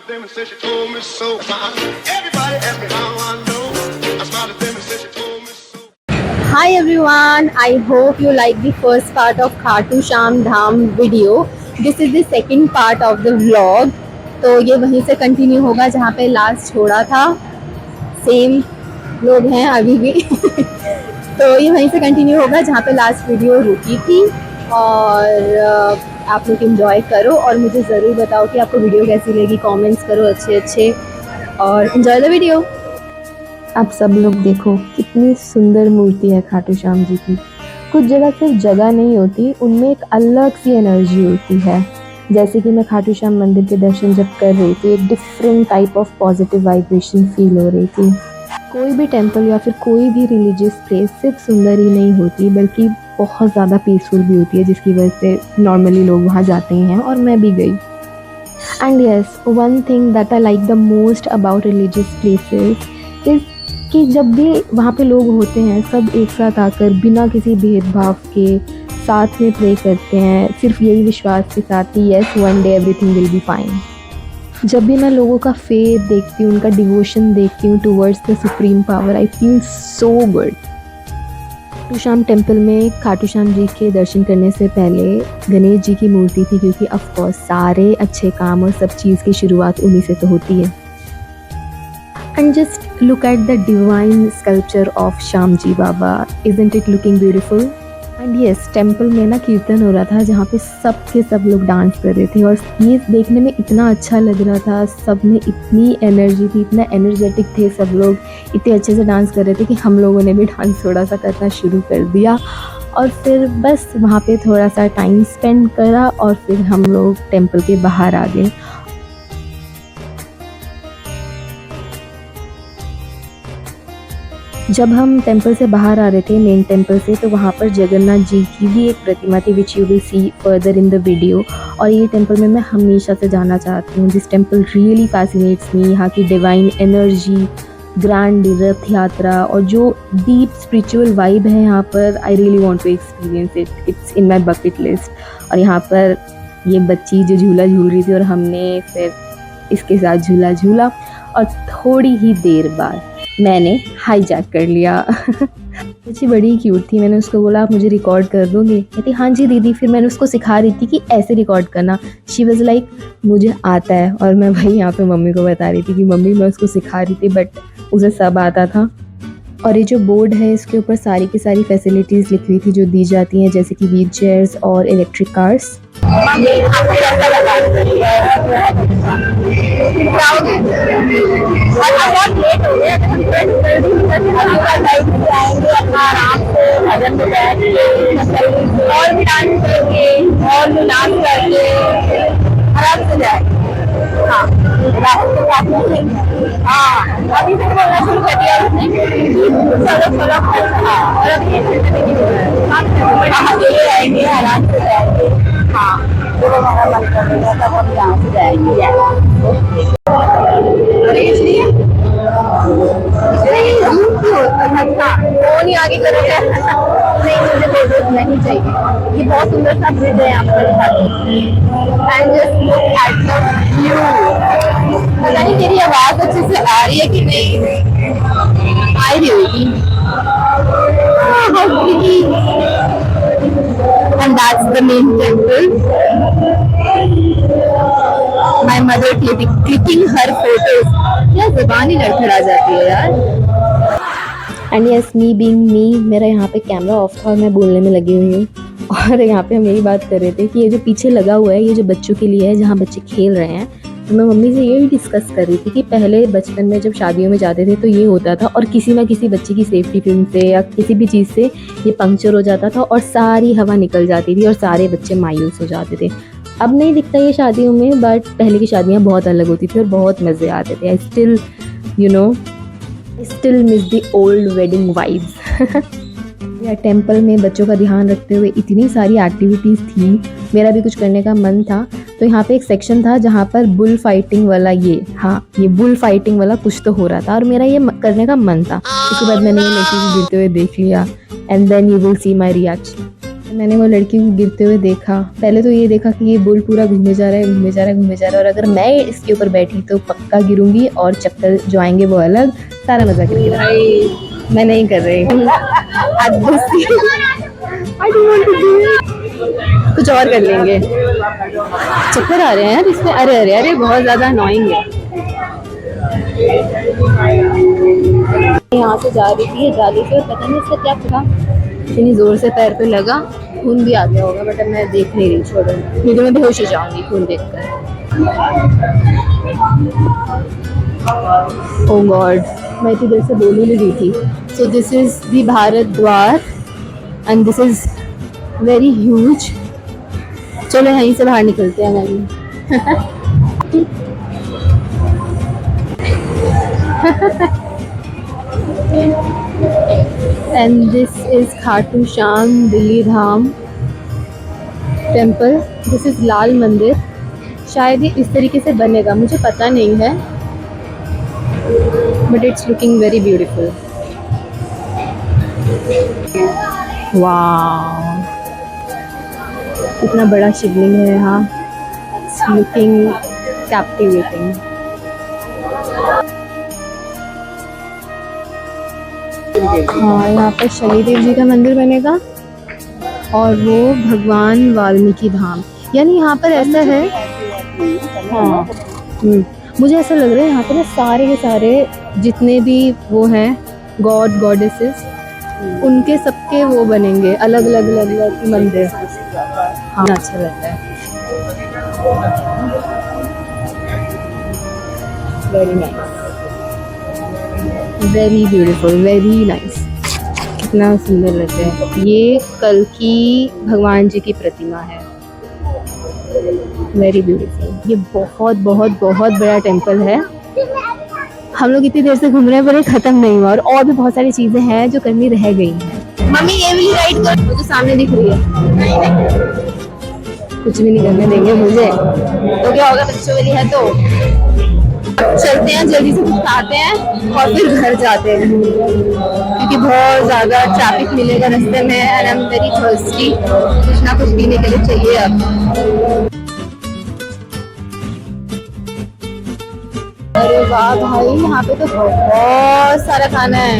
at them and said she told me so. Everybody asked me how I know. I smiled at them and said she told me so. Hi everyone, I hope you like the first part of Khatu Sham Dham video. This is the second part of the vlog. तो ये वहीं से continue होगा जहाँ पे last छोड़ा था. Same लोग हैं अभी भी. तो ये वहीं से कंटिन्यू होगा जहाँ पे लास्ट वीडियो रुकी थी. और आप लोग एंजॉय करो और मुझे ज़रूर बताओ कि आपको वीडियो कैसी लगी. कमेंट्स करो अच्छे और एंजॉय द वीडियो. आप सब लोग देखो कितनी सुंदर मूर्ति है खाटू श्याम जी की. कुछ जगह सिर्फ जगह नहीं होती, उनमें एक अलग सी एनर्जी होती है. जैसे कि मैं खाटू श्याम मंदिर के दर्शन जब कर रही थी, एक different type of positive vibration feel हो रही थी. कोई भी टेंपल या फिर कोई भी रिलीजियस प्लेस सिर्फ सुंदर ही नहीं होती बल्कि बहुत ज़्यादा पीसफुल भी होती है, जिसकी वजह से नॉर्मली लोग वहाँ जाते हैं और मैं भी गई. And yes, one thing that I like the most about religious places is कि जब भी वहाँ पे लोग होते हैं सब एक साथ आकर बिना किसी भेदभाव के साथ में प्रे करते हैं, सिर्फ यही विश्वास के साथ कि yes one day everything will be fine. जब भी मैं लोगों का फेथ देखती हूँ, उनका डिवोशन देखती हूँ towards the supreme power, I feel so good. Khatu Shyam temple में खाटू श्याम जी के दर्शन करने से पहले गणेश जी की मूर्ति थी, क्योंकि ऑफकोर्स सारे अच्छे काम और सब चीज़ की शुरुआत उन्हीं से तो होती है. And just look at the divine sculpture of Shyamji Baba. Isn't it looking beautiful? And yes, temple में ना कीर्तन हो रहा था जहाँ पे सब के सब लोग डांस कर रहे थे और ये देखने में इतना अच्छा लग रहा था. सब में इतनी एनर्जी थी, इतना एनर्जेटिक थे सब लोग, इतने अच्छे से डांस कर रहे थे कि हम लोगों ने भी डांस थोड़ा सा करना शुरू कर दिया. और फिर बस वहाँ पे थोड़ा सा टाइम स्पेंड करा और फिर हम लोग टेम्पल के बाहर आ गए. जब हम टेंपल से बाहर आ रहे थे, मेन टेंपल से, तो वहाँ पर जगन्नाथ जी की भी एक प्रतिमा थी which you will C further in the video. और ये टेंपल में मैं हमेशा से जाना चाहती हूँ. This temple really fascinates me. यहाँ की डिवाइन एनर्जी, ग्रैंड रथ यात्रा और जो डीप स्पिरिचुअल वाइब है यहाँ पर, I really want to experience it. It's in my bucket list. और यहाँ पर ये बच्ची जो झूला झूल रही थी और हमने फिर इसके साथ झूला झूला और थोड़ी ही देर बाद मैंने हाईजैक कर लिया. बच्ची बड़ी क्यूट थी. मैंने उसको बोला आप मुझे रिकॉर्ड कर दोगे? कहती हाँ जी दीदी. फिर मैंने उसको सिखा रही थी कि ऐसे रिकॉर्ड करना. शी वाज लाइक मुझे आता है. और मैं भाई यहाँ पे मम्मी को बता रही थी कि मम्मी मैं उसको सिखा रही थी बट उसे सब आता था. और ये जो बोर्ड है इसके ऊपर सारी की सारी फैसिलिटीज़ लिखी हुई थी जो दी जाती हैं, जैसे कि व्हील चेयर्स और इलेक्ट्रिक कार्स. अभी तक बोलना शुरू कर दिया उसने. जाएंगे आराम से जाएंगे. हाँ, जब हमारा मन करेगा तब हम यहाँ से जाएंगे. फोन ही आगे करोगे नहीं, मुझे फोटोज नहीं चाहिए. ये बहुत सुंदर सा ब्रिज है यहाँ पर. And just look at the view. पता नहीं मेरी आवाज अच्छे से आ रही है कि नहीं. आ रही होगी. And that's the main temple. My mother clicking her photos. क्या ज़बान ही लड़खड़ा जाती है यार. And yes, me being me, मेरा यहाँ पे कैमरा ऑफ था और मैं बोलने में लगी हुई हूँ. और यहाँ पे हम यही बात कर रहे थे कि ये जो पीछे लगा हुआ है ये जो बच्चों के लिए है, जहाँ बच्चे खेल रहे हैं. तो मैं मम्मी से ये भी डिस्कस कर रही थी कि पहले बचपन में जब शादियों में जाते थे तो ये होता था और किसी ना किसी बच्चे की सेफ्टी पिन से या किसी भी चीज़ से ये पंक्चर हो जाता था और सारी हवा निकल जाती थी और सारे बच्चे मायूस हो जाते थे. अब नहीं दिखता ये शादियों में, बट पहले की शादियाँ बहुत अलग होती थी और बहुत मज़े आते थे. I still miss the old wedding vibes. या टेंपल में बच्चों का ध्यान रखते हुए इतनी सारी एक्टिविटीज़ थी, मेरा भी कुछ करने का मन था. तो यहाँ पे एक सेक्शन था जहाँ पर बुल फाइटिंग वाला ये बुल फाइटिंग वाला कुछ तो हो रहा था और मेरा ये करने का मन था. उसके बाद मैंने ये नीचे गिरते हुए देख लिया and then you will see my reaction. मैंने वो लड़की को गिरते हुए देखा। पहले तो ये देखा कि ये बुल पूरा घूमे जा रहा है, घूमे जा रहा है, घूमे जा रहा है, और अगर मैं इसके ऊपर बैठी तो पक्का गिरूंगी और चक्कर जो आएंगे वो अलग, सारा मजा गिरेगा। मैं नहीं कर रही। कुछ और कर लेंगे। चक्कर आ रहे हैं यार इसमें। अरे अरे अरे बहुत ज्यादा अनोइंग है। यहाँ से जा रही थी जाली से, और पता नहीं इसका क्या पता, इतनी जोर से पैर पे लगा, खून भी आ गया होगा, बट अब मैं देख नहीं रही। छोड़ो, नहीं तो मैं बेहोश हो जाऊंगी खून देखकर। ओह गॉड, मैं इतनी देर से बोल ही रही थी। So this is the Bharat Dwar and this is very huge. चलो यहीं से बाहर निकलते हैं। मैंने and this is Khatu Shyam Delhi Dham temple. This is Lal Mandir. शायद ये इस तरीके से बनेगा, मुझे पता नहीं है, but it's looking very beautiful. वाह, कितना बड़ा शिवलिंग है यहाँ। It's looking captivating. हाँ, यहाँ पर शनिदेव जी का मंदिर बनेगा और वो भगवान वाल्मीकि धाम। यानी यहाँ पर ऐसा है, हाँ, मुझे ऐसा लग रहा है यहाँ पर ना सारे के सारे जितने भी वो हैं गॉड गॉडेसेस, उनके सबके वो बनेंगे अलग अलग अलग अलग मंदिर। हाँ, अच्छा लगता है। Very nice, very beautiful, very nice. कितना सुंदर लगता है। ये कल की भगवान जी की प्रतिमा है, वेरी ब्यूटीफुल। ये बहुत बहुत बहुत बड़ा टेम्पल है। हम लोग इतनी देर से घूम रहे हैं पर ये खत्म नहीं हुआ, और भी बहुत सारी चीजें हैं जो करनी रह गई हैं। मम्मी ये भी राइड कर, मुझे सामने दिख रही है। कुछ भी नहीं करने देंगे मुझे, तो क्या होगा, बच्चों वाली है तो। चलते हैं, जल्दी से कुछ खाते हैं और फिर घर जाते हैं, क्योंकि बहुत ज्यादा ट्रैफिक मिलेगा रास्ते में and I am very thirsty. कुछ ना कुछ पीने के लिए चाहिए अब। अरे वाह भाई, यहाँ पे तो बहुत सारा खाना है।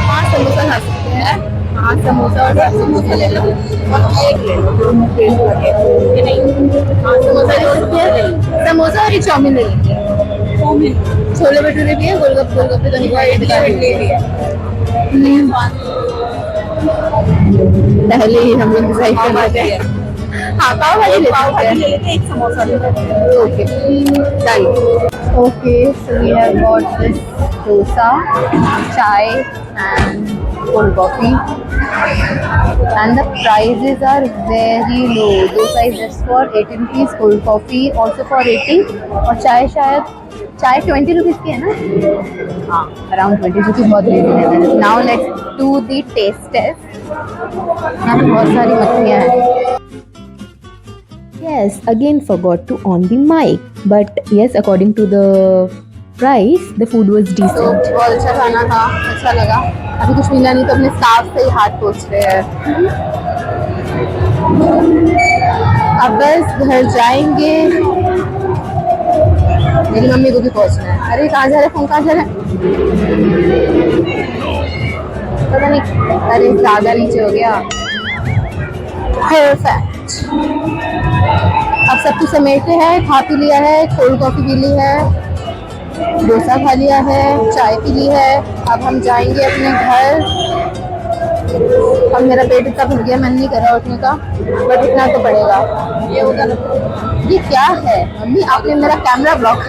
हाँ, समोसा खा सकते हैं। हाँ, समोसा और समोसा ले लो और केक ले लो। हाँ, समोसा ले सकते हैं, समोसा और एक चाउमीन ले लेंगे। छोले भटूरे भी है, गोलगप्पे तो नहीं खाए भी है। पहले ही हम लोग डिसाइड कर लेते हैं। हाँ, पाव भाजी ले लेते हैं, एक समोसा ले लेते हैं। Okay, done. Okay, so we have got this dosa, chai and cold coffee, and the prices are very low. Dosa is just for 18 rupees, cold coffee also for 80, और चाय शायद 20 रुपीज की है ना। हाँ, अराउंड 20, जो कि बहुत रीजनेबल है। Now let's do the taste test. यहाँ पे बहुत सारी मछलियाँ हैं। Yes, again forgot to on the mic, but yes, according to the price, the food was decent. बहुत अच्छा खाना था, अच्छा लगा। अभी कुछ मिला नहीं तो अपने स्टाफ से ही हाथ पोंछ रहे हैं। अब बस घर जाएंगे। मेरी मम्मी को भी पहुंचना है। अरे कहाँ जा रहे, फोन कहाँ जा रहा है, पता नहीं। अरे ज़्यादा नीचे हो गया। परफेक्ट। अब सब कुछ समेटे हैं, खा पी लिया है, कोल्ड कॉफी पी ली है, डोसा खा लिया है, चाय पी ली है। अब हम जाएंगे अपने घर। अब मेरा पेट इतना भर गया, मन नहीं कर रहा उठने का, बट उठना तो पड़ेगा। ये क्या है मम्मी, आपने मेरा कैमरा ब्लॉक।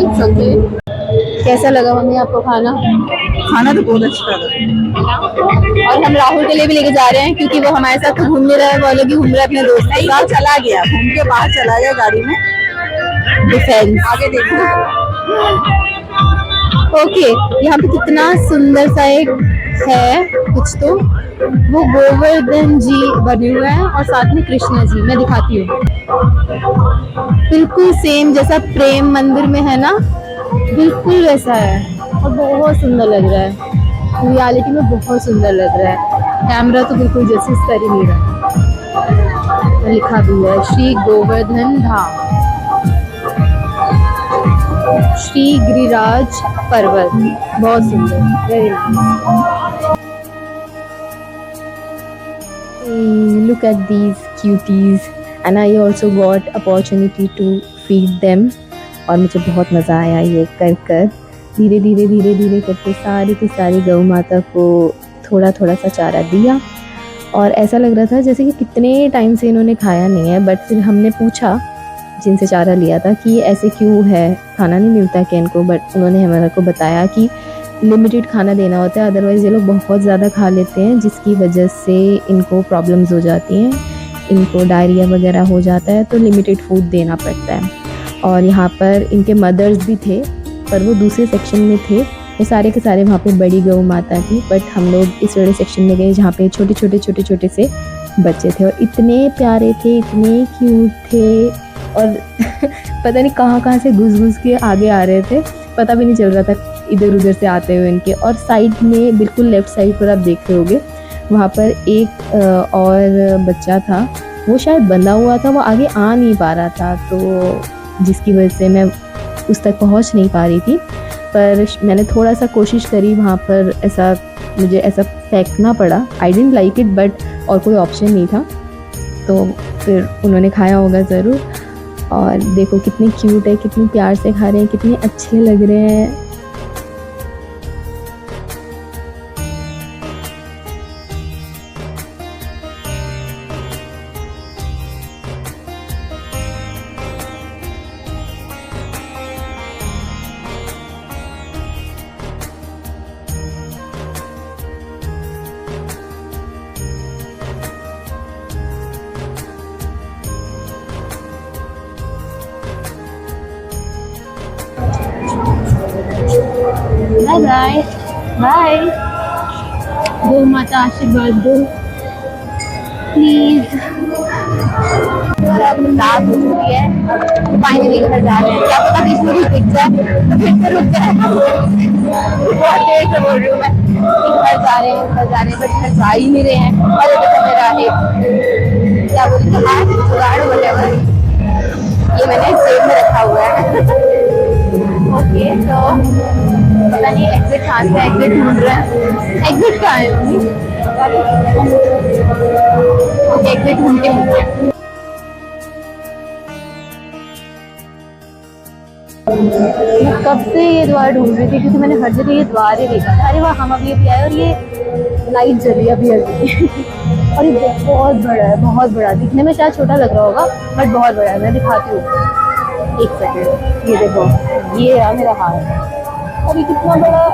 It's okay. कैसा लगा मम्मी आपको खाना? खाना तो बहुत अच्छा लगा। और हम राहुल के लिए भी लेके जा रहे हैं, क्योंकि वो हमारे साथ तो घूम नहीं रहा है, वो लोग घूम रहे हैं अपने दोस्त के साथ। चला गया, घूम के बाहर चला गया गाड़ी में। डिफेंस आगे देखो। ओके, यहाँ पे कितना सुंदर सा एक है कुछ तो, वो गोवर्धन जी बने हुए हैं और साथ में कृष्णा जी। मैं दिखाती हूँ, बिल्कुल सेम जैसा प्रेम मंदिर में है ना, बिल्कुल वैसा है और बहुत सुंदर लग रहा है। रियलिटी में बहुत सुंदर लग रहा है, कैमरा तो बिल्कुल जस्टिस कर ही नहीं रहा। लिखा भी है श्री गोवर्धन धाम, श्री गिरिराज पर्वत, बहुत सुंदर, very nice. Look at these cuties and I also got opportunity to feed them और मुझे बहुत मज़ा आया ये कर धीरे धीरे करके सारी की सारी गौ माता को थोड़ा थोड़ा सा चारा दिया। और ऐसा लग रहा था जैसे कि कितने टाइम से इन्होंने खाया नहीं है, बट फिर हमने पूछा जिनसे चारा लिया था कि ऐसे क्यों है, खाना नहीं मिलता क्या इनको, बट उन्होंने हमारे को बताया कि लिमिटेड खाना देना होता है, अदरवाइज़ ये लोग बहुत ज़्यादा खा लेते हैं जिसकी वजह से इनको प्रॉब्लम्स हो जाती हैं, इनको डायरिया वगैरह हो जाता है, तो लिमिटेड फूड देना पड़ता है। और यहाँ पर इनके मदर्स भी थे पर वो दूसरे सेक्शन में थे, वो सारे के सारे वहाँ पे बड़ी गौ माता थी, बट हम लोग इस वाले सेक्शन में गए जहाँ पे छोटे छोटे से बच्चे थे और इतने प्यारे थे, इतने क्यूट थे और पता नहीं कहाँ से घुस के आगे आ रहे थे, पता भी नहीं चल रहा था इधर उधर से आते हुए इनके। और साइड में बिल्कुल लेफ़्ट साइड पर आप देख रहे होगे वहाँ पर एक और बच्चा था, वो शायद बंधा हुआ था, वो आगे आ नहीं पा रहा था, तो जिसकी वजह से मैं उस तक पहुँच नहीं पा रही थी। पर मैंने थोड़ा सा कोशिश करी वहाँ पर, मुझे ऐसा फेंकना पड़ा, I didn't like it, but और कोई ऑप्शन नहीं था, तो फिर उन्होंने खाया होगा ज़रूर। और देखो कितनी क्यूट है, कितनी प्यार से खा रहे हैं, कितने अच्छे लग रहे हैं। बाय बाय, गौ माता आशीर्वाद दो प्लीज। रात हो चुकी है, फाइनली घर जा रहे हैं, क्या पता बीच में रुक जाए तो फिर से रुक जाए। बहुत देर से बोल रही हूँ मैं, घर जा रहे हैं बट घर जा ही नहीं रहे हैं। और ये देखो मेरा एक क्या बोलते हैं जुगाड़ whatever, ये मैंने जेब में रखा हुआ है। ओके तो पता नहीं एग्जिट कहाँ से, एग्जिट ढूंढ रहे हैं, एग्जिट कहाँ है? ओके एग्जिट ढूंढ के मिलते हैं। मैं कब से ये द्वार ढूंढ रही थी क्योंकि मैंने हर जगह ये द्वार ही देखा था। अरे वाह, हम अभी आए और ये लाइट जल रही है अभी और ये बहुत बड़ा है, बहुत बड़ा, दिखने में शायद छोटा लग रहा होगा बट बहुत बड़ा है। मैं दिखाती हूँ, एक सेकेंड, ये देखो, ये है मेरा हाथ और ये कितना बड़ा,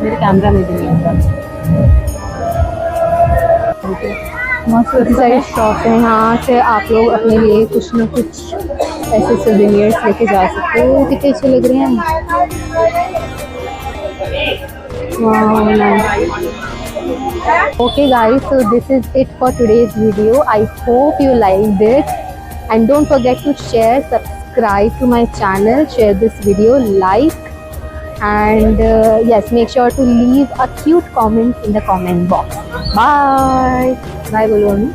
मेरे कैमरा में भी नहीं आता। मस्त साइड शॉप है, यहाँ से आप लोग अपने लिए कुछ न कुछ ऐसे सोवेनियर्स लेके जा सकते हो। कितने अच्छे लग रहे हैं। Okay guys, so this is it for today's video. I hope you liked it and don't forget to share, subscribe to my channel, share this video, like, and yes, make sure to leave a cute comment in the comment box. Bye bye, Boloni.